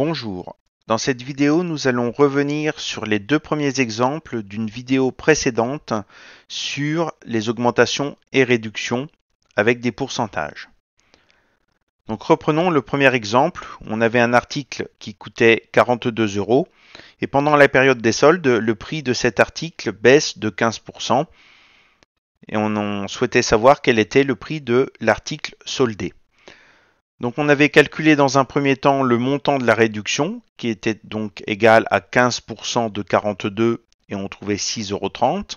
Bonjour, dans cette vidéo nous allons revenir sur les deux premiers exemples d'une vidéo précédente sur les augmentations et réductions avec des pourcentages. Donc reprenons le premier exemple, on avait un article qui coûtait 42 € et pendant la période des soldes, le prix de cet article baisse de 15% et on souhaitait savoir quel était le prix de l'article soldé. Donc on avait calculé dans un premier temps le montant de la réduction qui était donc égal à 15% de 42 et on trouvait 6,30 €.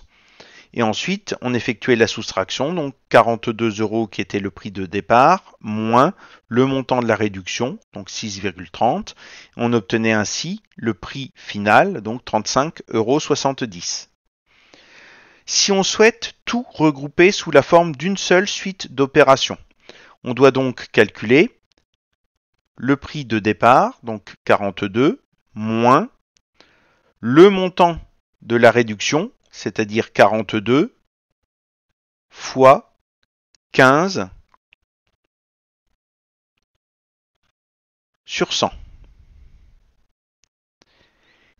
Et ensuite on effectuait la soustraction, donc 42 € qui était le prix de départ, moins le montant de la réduction, donc 6,30 €. On obtenait ainsi le prix final, donc 35,70 €. Si on souhaite tout regrouper sous la forme d'une seule suite d'opérations, on doit donc calculer le prix de départ, donc 42, moins le montant de la réduction, c'est-à-dire 42, fois 15 sur 100.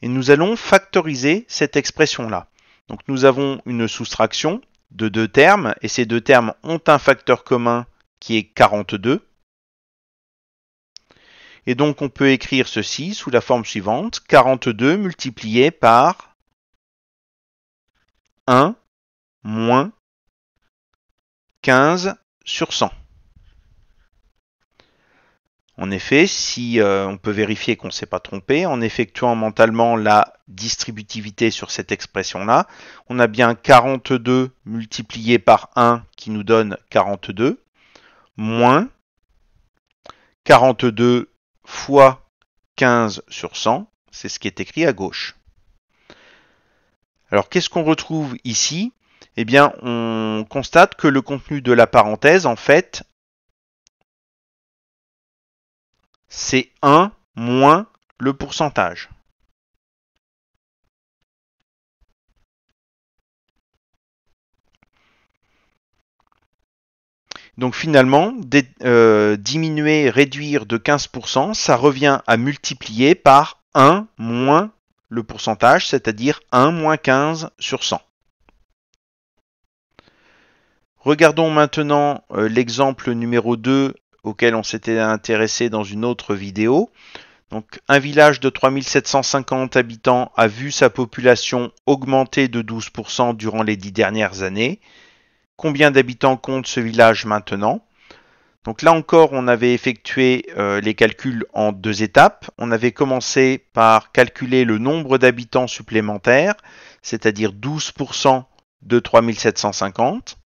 Et nous allons factoriser cette expression-là. Donc nous avons une soustraction de deux termes, et ces deux termes ont un facteur commun qui est 42. Et donc on peut écrire ceci sous la forme suivante, 42 multiplié par 1 moins 15 sur 100. En effet, si on peut vérifier qu'on ne s'est pas trompé, en effectuant mentalement la distributivité sur cette expression-là, on a bien 42 multiplié par 1 qui nous donne 42, moins 42 fois 15 sur 100, c'est ce qui est écrit à gauche. Alors qu'est-ce qu'on retrouve ici? Eh bien, on constate que le contenu de la parenthèse, en fait, c'est 1 moins le pourcentage. Donc finalement, diminuer, réduire de 15%, ça revient à multiplier par 1 moins le pourcentage, c'est-à-dire 1 moins 15 sur 100. Regardons maintenant l'exemple numéro 2 auquel on s'était intéressé dans une autre vidéo. Donc, un village de 3750 habitants a vu sa population augmenter de 12% durant les 10 dernières années. Combien d'habitants compte ce village maintenant? Donc là encore, on avait effectué les calculs en deux étapes. On avait commencé par calculer le nombre d'habitants supplémentaires, c'est-à-dire 12% de 3750.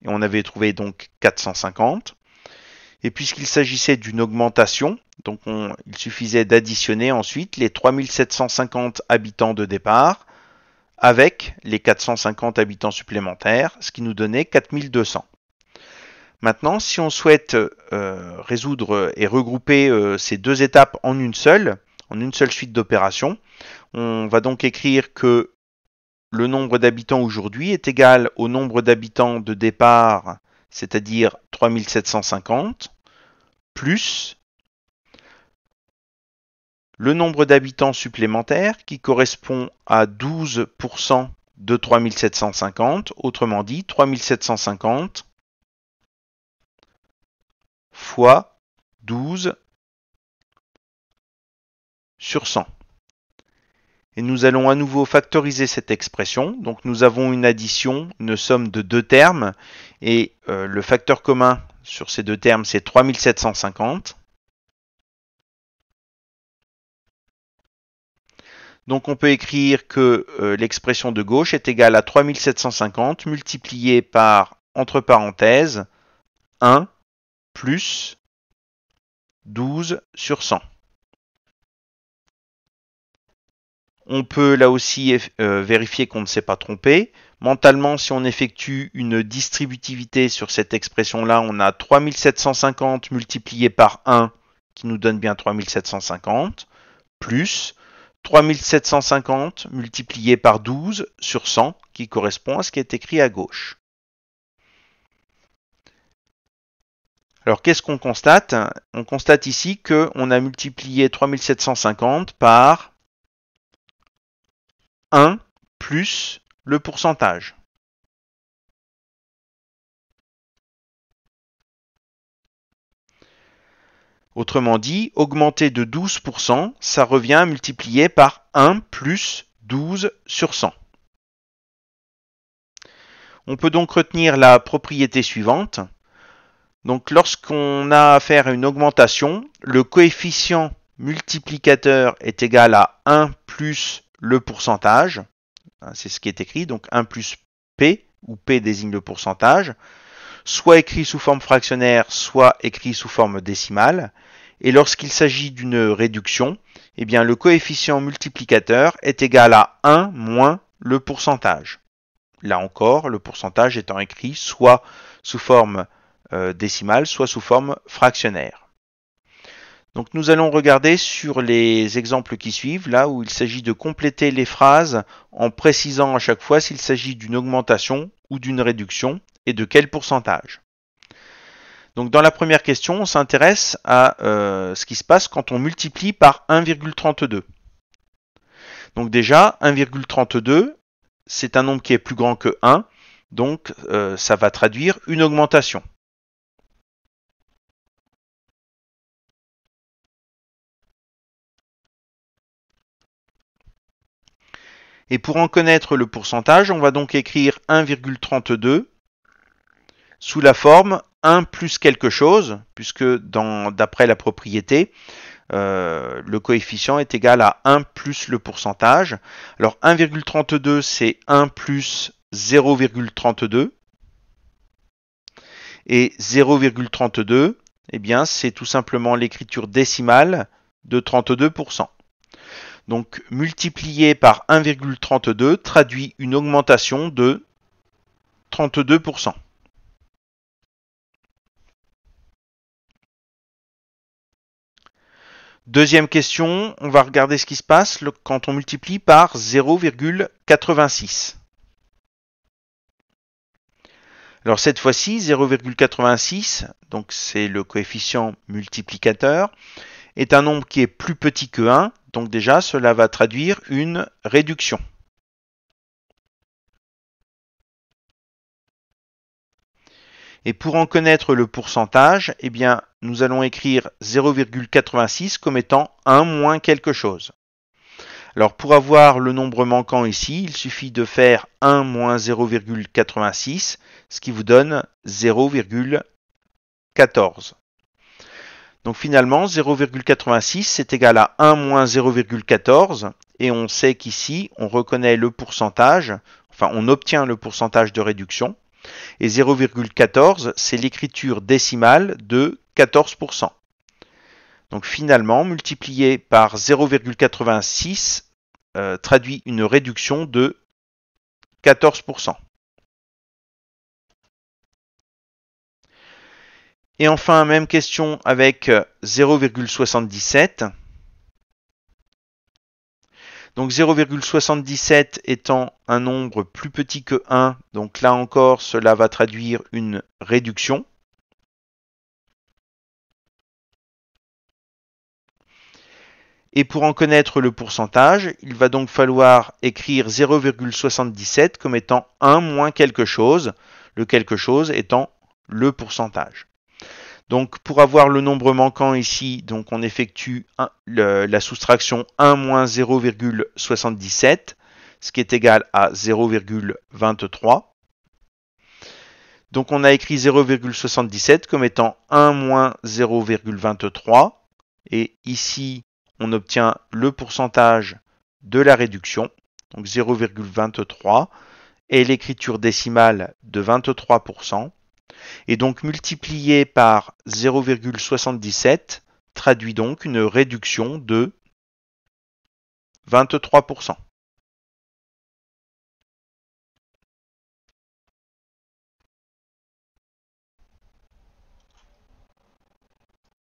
Et on avait trouvé donc 450. Et puisqu'il s'agissait d'une augmentation, donc il suffisait d'additionner ensuite les 3750 habitants de départ avec les 450 habitants supplémentaires, ce qui nous donnait 4200. Maintenant, si on souhaite résoudre et regrouper ces deux étapes en une seule suite d'opérations, on va donc écrire que le nombre d'habitants aujourd'hui est égal au nombre d'habitants de départ, c'est-à-dire 3750, plus le nombre d'habitants supplémentaires qui correspond à 12% de 3750, autrement dit 3750 fois 12 sur 100. Et nous allons à nouveau factoriser cette expression. Donc nous avons une addition, une somme de deux termes, et le facteur commun sur ces deux termes, c'est 3750. Donc on peut écrire que l'expression de gauche est égale à 3750 multiplié par, entre parenthèses, 1 plus 12 sur 100. On peut là aussi vérifier qu'on ne s'est pas trompé. Mentalement, si on effectue une distributivité sur cette expression-là, on a 3750 multiplié par 1 qui nous donne bien 3750, plus 3750 multiplié par 12 sur 100 qui correspond à ce qui est écrit à gauche. Alors qu'est-ce qu'on constate? On constate ici qu'on a multiplié 3750 par 1 plus le pourcentage. Autrement dit, augmenter de 12%, ça revient à multiplier par 1 plus 12 sur 100. On peut donc retenir la propriété suivante. Donc lorsqu'on a affaire à une augmentation, le coefficient multiplicateur est égal à 1 plus le pourcentage. C'est ce qui est écrit, donc 1 plus P, où P désigne le pourcentage, soit écrit sous forme fractionnaire, soit écrit sous forme décimale. Et lorsqu'il s'agit d'une réduction, eh bien le coefficient multiplicateur est égal à 1 moins le pourcentage. Là encore, le pourcentage étant écrit soit sous forme décimale, soit sous forme fractionnaire. Donc nous allons regarder sur les exemples qui suivent, là où il s'agit de compléter les phrases en précisant à chaque fois s'il s'agit d'une augmentation ou d'une réduction et de quel pourcentage. Donc dans la première question, on s'intéresse à ce qui se passe quand on multiplie par 1,32. Donc déjà, 1,32, c'est un nombre qui est plus grand que 1, donc ça va traduire une augmentation. Et pour en connaître le pourcentage, on va donc écrire 1,32 sous la forme 1 plus quelque chose, puisque d'après la propriété, le coefficient est égal à 1 plus le pourcentage. Alors 1,32 c'est 1 plus 0,32 et 0,32 eh bien c'est tout simplement l'écriture décimale de 32%. Donc multiplié par 1,32 traduit une augmentation de 32%. Deuxième question, on va regarder ce qui se passe quand on multiplie par 0,86. Alors cette fois-ci, 0,86, donc c'est le coefficient multiplicateur, est un nombre qui est plus petit que 1, donc déjà cela va traduire une réduction. Et pour en connaître le pourcentage, eh bien, nous allons écrire 0,86 comme étant 1 moins quelque chose. Alors pour avoir le nombre manquant ici, il suffit de faire 1 moins 0,86, ce qui vous donne 0,14. Donc finalement, 0,86 c'est égal à 1 moins 0,14, et on sait qu'ici, on reconnaît le pourcentage, enfin on obtient le pourcentage de réduction, et 0,14 c'est l'écriture décimale de 14%. Donc finalement, multiplié par 0,86 traduit une réduction de 14%. Et enfin, même question avec 0,77. Donc 0,77 étant un nombre plus petit que 1, donc là encore, cela va traduire une réduction. Et pour en connaître le pourcentage, il va donc falloir écrire 0,77 comme étant 1 moins quelque chose, le quelque chose étant le pourcentage. Donc pour avoir le nombre manquant ici, donc on effectue la soustraction 1 moins 0,77, ce qui est égal à 0,23. Donc on a écrit 0,77 comme étant 1 moins 0,23. Et ici, on obtient le pourcentage de la réduction, donc 0,23, et l'écriture décimale de 23%. Et donc multiplié par 0,77 traduit donc une réduction de 23%.